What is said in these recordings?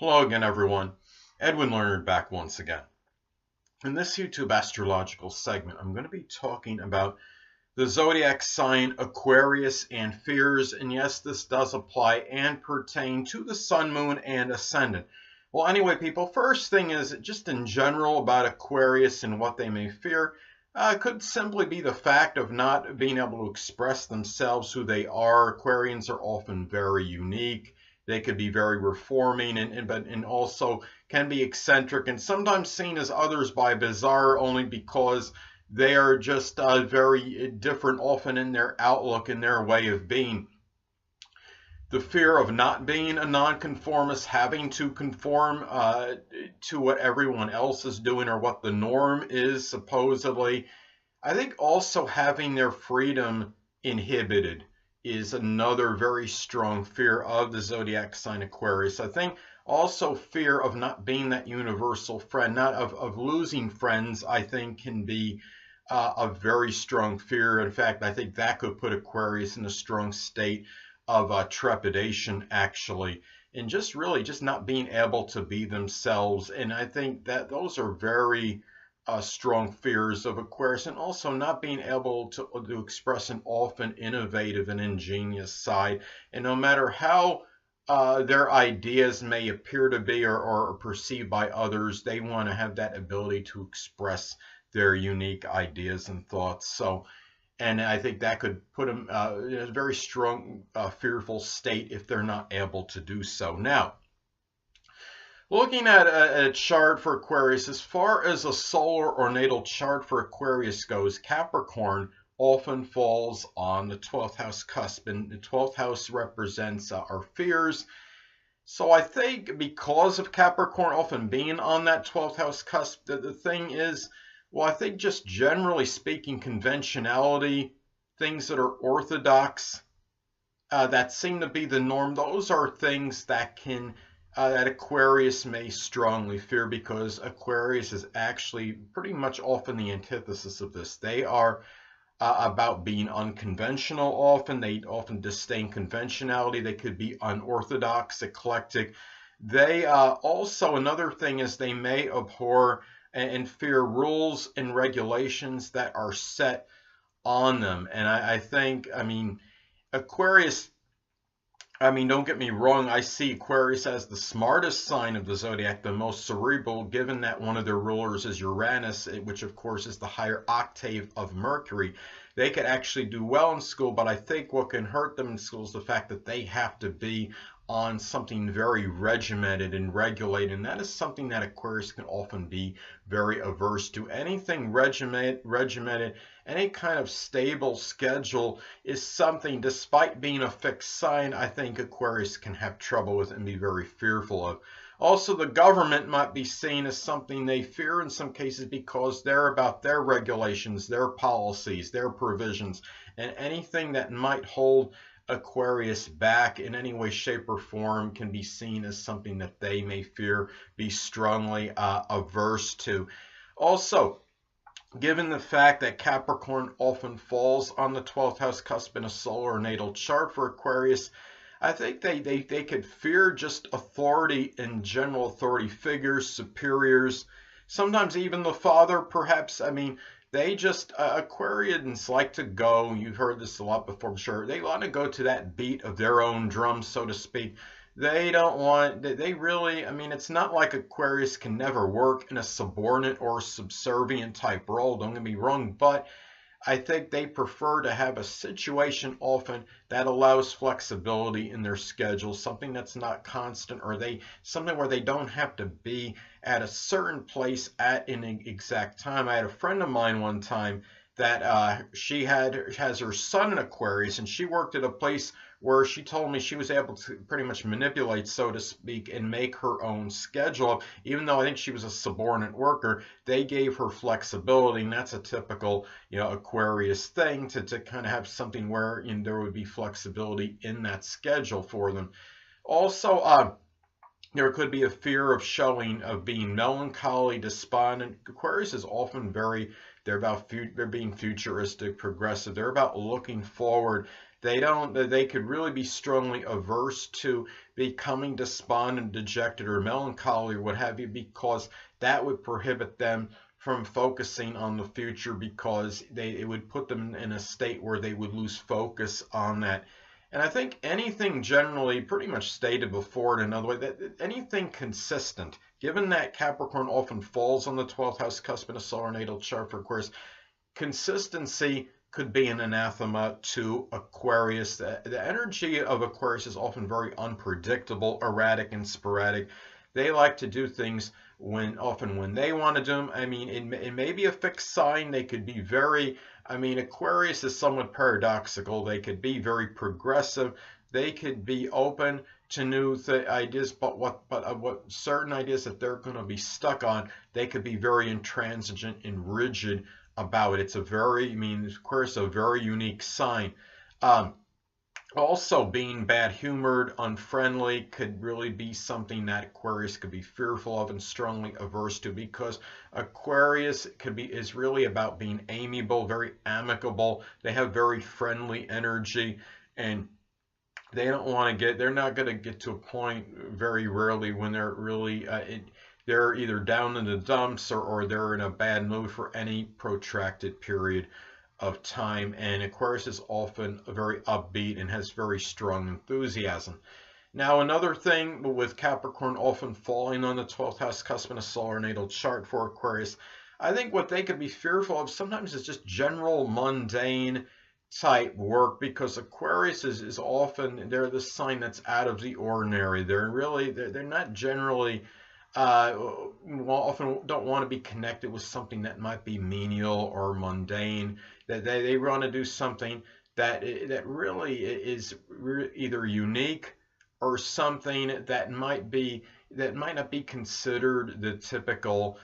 Hello again, everyone. Edwin Learnard back once again. In this YouTube astrological segment, I'm going to be talking about the zodiac sign Aquarius and fears. And yes, this does apply and pertain to the sun, moon, and ascendant. Well, anyway, people, first thing is just in general about Aquarius and what they may fear. Could simply be the fact of not being able to express themselves who they are. Aquarians are often very unique. They could be very reforming and also can be eccentric and sometimes seen as others by bizarre only because they are just very different often in their outlook and their way of being. The fear of not being a nonconformist, having to conform to what everyone else is doing or what the norm is supposedly. I think also having their freedom inhibited is another very strong fear of the zodiac sign Aquarius. I think also fear of not being that universal friend, not of losing friends, I think can be a very strong fear. In fact, I think that could put Aquarius in a strong state of trepidation, actually, and just really just not being able to be themselves. And I think that those are very strong fears of Aquarius, and also not being able to express an often innovative and ingenious side. And no matter how their ideas may appear to be or perceived by others, they want to have that ability to express their unique ideas and thoughts. And I think that could put them in a very strong, fearful state if they're not able to do so. Now, looking at a chart for Aquarius, as far as a solar or natal chart for Aquarius goes, Capricorn often falls on the 12th house cusp, and the 12th house represents our fears. So I think because of Capricorn often being on that 12th house cusp, the thing is, well, I think just generally speaking, conventionality, things that are orthodox, that seem to be the norm, those are things that can that Aquarius may strongly fear, because Aquarius is actually pretty much often the antithesis of this. They are about being unconventional often. They often disdain conventionality. They could be unorthodox, eclectic. They also, another thing is they may abhor and fear rules and regulations that are set on them. And I think, Aquarius, don't get me wrong, I see Aquarius as the smartest sign of the zodiac, the most cerebral, given that one of their rulers is Uranus, which of course is the higher octave of Mercury. They could actually do well in school, but I think what can hurt them in school is the fact that they have to be on something very regimented and regulated, and that is something that Aquarius can often be very averse to. Anything regimented, any kind of stable schedule is something, despite being a fixed sign, I think Aquarius can have trouble with and be very fearful of. Also, the government might be seen as something they fear in some cases because they're about their regulations, their policies, their provisions, and anything that might hold Aquarius back in any way, shape, or form can be seen as something that they may fear, be strongly averse to. Also, given the fact that Capricorn often falls on the 12th house cusp in a solar or natal chart for Aquarius, I think they could fear just authority in general, authority figures, superiors, sometimes even the father, perhaps. They just, Aquarians like to go, you've heard this a lot before, I'm sure, they want to go to that beat of their own drum, so to speak. They don't want, they really, it's not like Aquarius can never work in a subordinate or subservient type role, don't get me wrong, but I think they prefer to have a situation often that allows flexibility in their schedule, something that's not constant, or something where they don't have to be at a certain place at an exact time. I had a friend of mine one time that she has her son in Aquarius, and she worked at a place where she told me she was able to pretty much manipulate, so to speak, and make her own schedule. Even though I think she was a subordinate worker, they gave her flexibility, and that's a typical, Aquarius thing to kind of have something where there would be flexibility in that schedule for them. Also, there could be a fear of being melancholy, despondent. Aquarius is often they're being futuristic, progressive. They're about looking forward. They could really be strongly averse to becoming despondent, dejected, or melancholy, or what have you, because that would prohibit them from focusing on the future, because it would put them in a state where they would lose focus on that. And I think anything generally, pretty much stated before in another way, that anything consistent, given that Capricorn often falls on the 12th house cusp in a solar natal chart for Aquarius, consistency could be an anathema to Aquarius. The energy of Aquarius is often very unpredictable, erratic, and sporadic. They like to do things often when they want to do them. I mean, it may be a fixed sign. They could be very, I mean, Aquarius is somewhat paradoxical. They could be very progressive. They could be open to new ideas, but what certain ideas that they're going to be stuck on, they could be very intransigent and rigid about it. It's a very, I mean, Aquarius is a very unique sign. Also, being bad-humored, unfriendly could really be something that Aquarius could be fearful of and strongly averse to, because Aquarius is really about being amiable, very amicable. They have very friendly energy, and they don't want to get, they're not going to get to a point very rarely when they're really, they're either down in the dumps or they're in a bad mood for any protracted period of time. And Aquarius is often very upbeat and has very strong enthusiasm. Now, another thing with Capricorn often falling on the 12th house cusp in a solar natal chart for Aquarius, I think what they could be fearful of sometimes is just general mundane type work, because Aquarius is often, they're the sign that's out of the ordinary. They're not generally often don't want to be connected with something that might be menial or mundane. That they want to do something that really is either unique or something that might not be considered the typical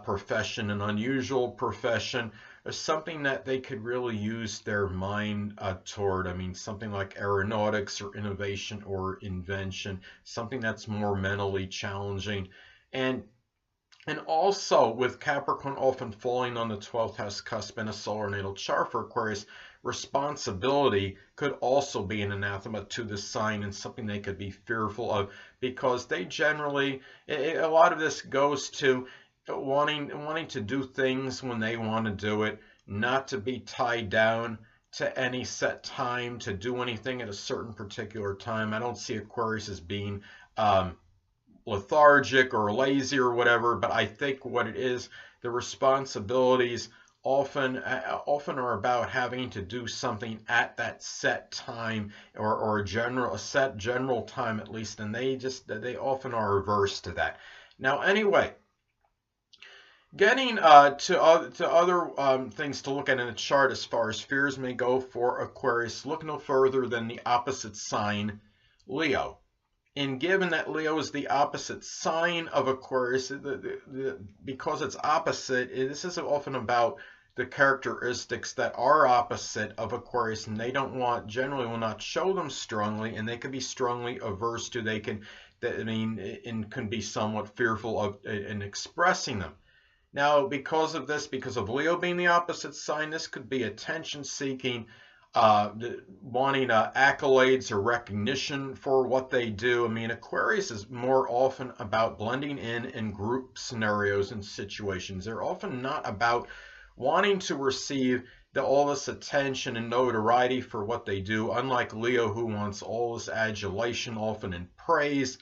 profession, an unusual profession, or something that they could really use their mind toward. I mean, something like aeronautics or innovation or invention, something that's more mentally challenging. And also, with Capricorn often falling on the 12th house cusp in a solar natal chart for Aquarius, responsibility could also be an anathema to the sign and something they could be fearful of, because they generally, a lot of this goes to wanting to do things when they want to do it, not to be tied down to any set time, to do anything at a certain particular time. I don't see Aquarius as being lethargic or lazy or whatever, but I think what it is, the responsibilities often are about having to do something at that set time, or a set general time at least, and they often are averse to that. Now, anyway, getting to other things to look at in the chart as far as fears may go for Aquarius, look no further than the opposite sign, Leo. And given that Leo is the opposite sign of Aquarius, because it's opposite, this is often about the characteristics that are opposite of Aquarius, and they generally will not show them strongly, and they can be strongly averse to. And can be somewhat fearful of in expressing them. Now, because of Leo being the opposite sign, this could be attention-seeking, wanting accolades or recognition for what they do. I mean, Aquarius is more often about blending in group scenarios and situations. They're often not about wanting to receive all this attention and notoriety for what they do, unlike Leo, who wants all this adulation, often in praise.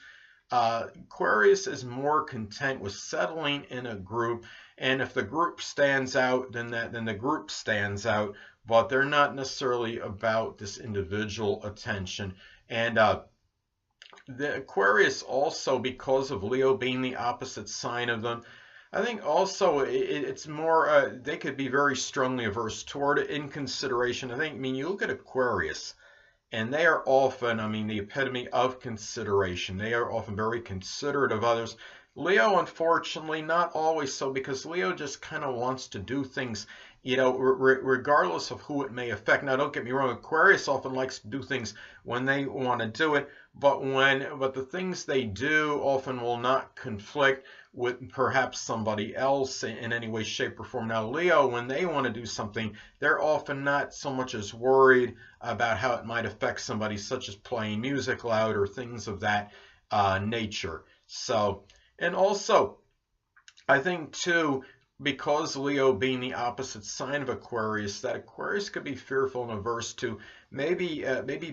Aquarius is more content with settling in a group, and if the group stands out, then the group stands out, but they're not necessarily about this individual attention. And the Aquarius also, because of Leo being the opposite sign of them, I think also it's more, they could be very strongly averse toward it in consideration. I mean, you look at Aquarius, and they are often, I mean, the epitome of consideration. They are often very considerate of others. Leo, unfortunately, not always so, because Leo just kind of wants to do things, regardless of who it may affect. Now, don't get me wrong, Aquarius often likes to do things when they want to do it, but the things they do often will not conflict with perhaps somebody else in any way, shape, or form. Now, Leo, when they want to do something, they're often not so much as worried about how it might affect somebody, such as playing music loud or things of that nature. So, and also, I think too, because Leo being the opposite sign of Aquarius, that Aquarius could be fearful and averse to maybe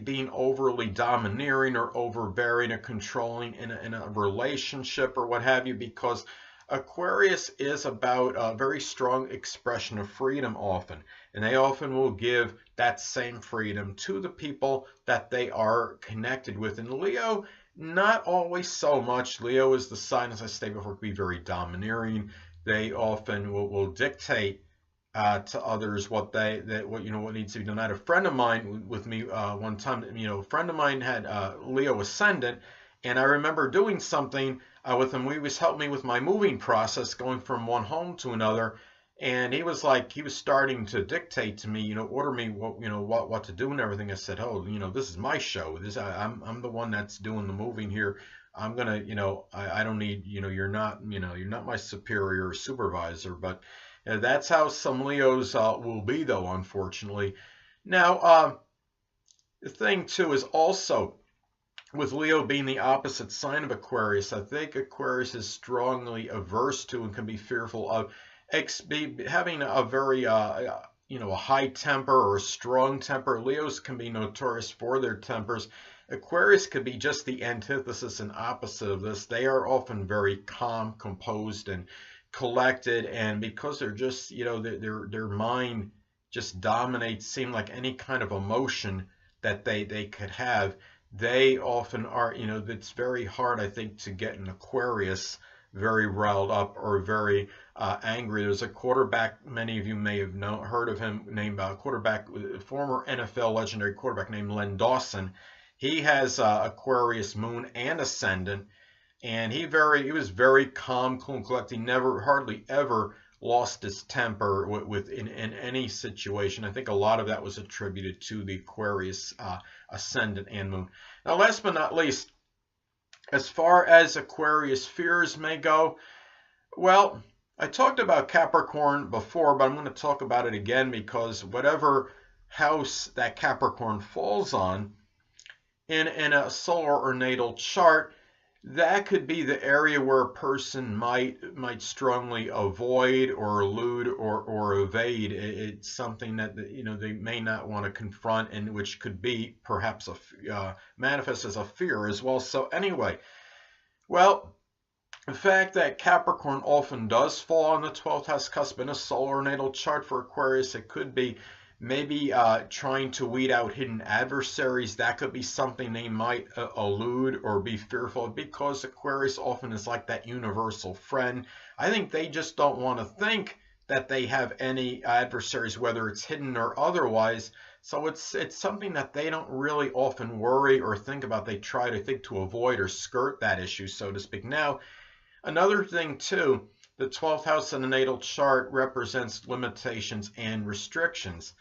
being overly domineering or overbearing or controlling in a relationship or what have you, because Aquarius is about a very strong expression of freedom often, and they often will give that same freedom to the people that they are connected with. And Leo, not always so much. Leo is the sign, as I stated before, to be very domineering. They often will dictate to others what needs to be done. I had a friend of mine with me one time. A friend of mine had Leo Ascendant, and I remember doing something with him. He was helping me with my moving process, going from one home to another. And he was starting to dictate to me, order me what to do and everything. I said, oh, this is my show. I'm the one that's doing the moving here. I'm gonna, I don't need, you're not my superior or supervisor. But that's how some Leos will be, though, unfortunately. Now, the thing too is also, with Leo being the opposite sign of Aquarius, I think Aquarius is strongly averse to and can be fearful of having a very a high temper or a strong temper. Leos can be notorious for their tempers. Aquarius could be just the antithesis and opposite of this. They are often very calm, composed, and collected, and because they're just their mind just dominates, seem like any kind of emotion that they could have. They often are, it's very hard, I think, to get an Aquarius very riled up or very angry. There's a quarterback, many of you may have heard of him, named former NFL legendary quarterback named Len Dawson. He has Aquarius moon and ascendant, and he was very calm, cool, and collected. He hardly ever lost his temper in any situation. I think a lot of that was attributed to the Aquarius ascendant and moon. Now, last but not least, as far as Aquarius fears may go, well, I talked about Capricorn before, but I'm going to talk about it again, because whatever house that Capricorn falls on in a solar or natal chart, that could be the area where a person might strongly avoid or elude or evade. It's something that they may not want to confront, and which could be perhaps manifest as a fear as well. So anyway, well, the fact that Capricorn often does fall on the 12th house cusp in a solar natal chart for Aquarius, it could be maybe trying to weed out hidden adversaries. That could be something they might elude or be fearful of, because Aquarius often is like that universal friend. I think they just don't want to think that they have any adversaries, whether it's hidden or otherwise. So it's something that they don't really often worry or think about. They try to avoid or skirt that issue, so to speak. Now, another thing too, the 12th house in the natal chart represents limitations and restrictions.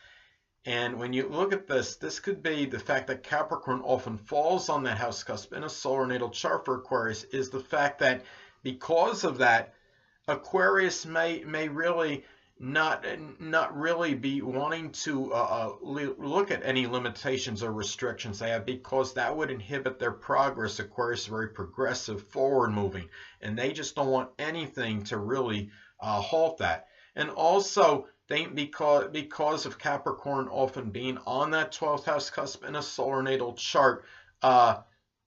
And when you look at this, this could be the fact that Capricorn often falls on that house cusp in a solar natal chart for Aquarius, is the fact that because of that, Aquarius may really not really be wanting to look at any limitations or restrictions they have, because that would inhibit their progress. Aquarius is very progressive, forward moving, and they just don't want anything to really halt that. And also, because of Capricorn often being on that 12th house cusp in a solar natal chart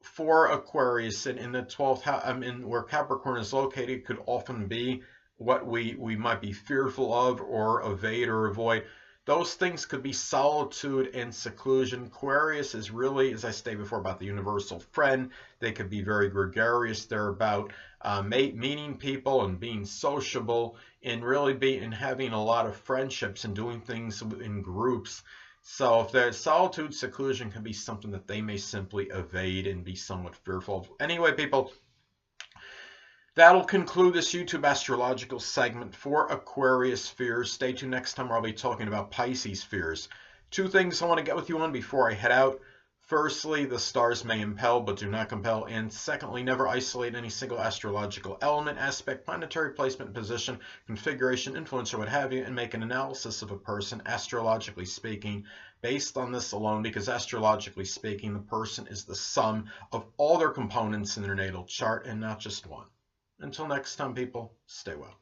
for Aquarius, and in the 12th house, where Capricorn is located, could often be what we might be fearful of or evade or avoid. Those things could be solitude and seclusion. Aquarius is really, as I stated before, about the universal friend. They could be very gregarious. They're about meeting people and being sociable, and really having a lot of friendships and doing things in groups. So if there's solitude, seclusion can be something that they may simply evade and be somewhat fearful of. Anyway, people, that'll conclude this YouTube astrological segment for Aquarius fears. Stay tuned next time, where I'll be talking about Pisces fears. Two things I want to get with you on before I head out. Firstly, the stars may impel but do not compel. And secondly, never isolate any single astrological element, aspect, planetary placement, position, configuration, influence, or what have you, and make an analysis of a person, astrologically speaking, based on this alone, because astrologically speaking, the person is the sum of all their components in their natal chart and not just one. Until next time, people, stay well.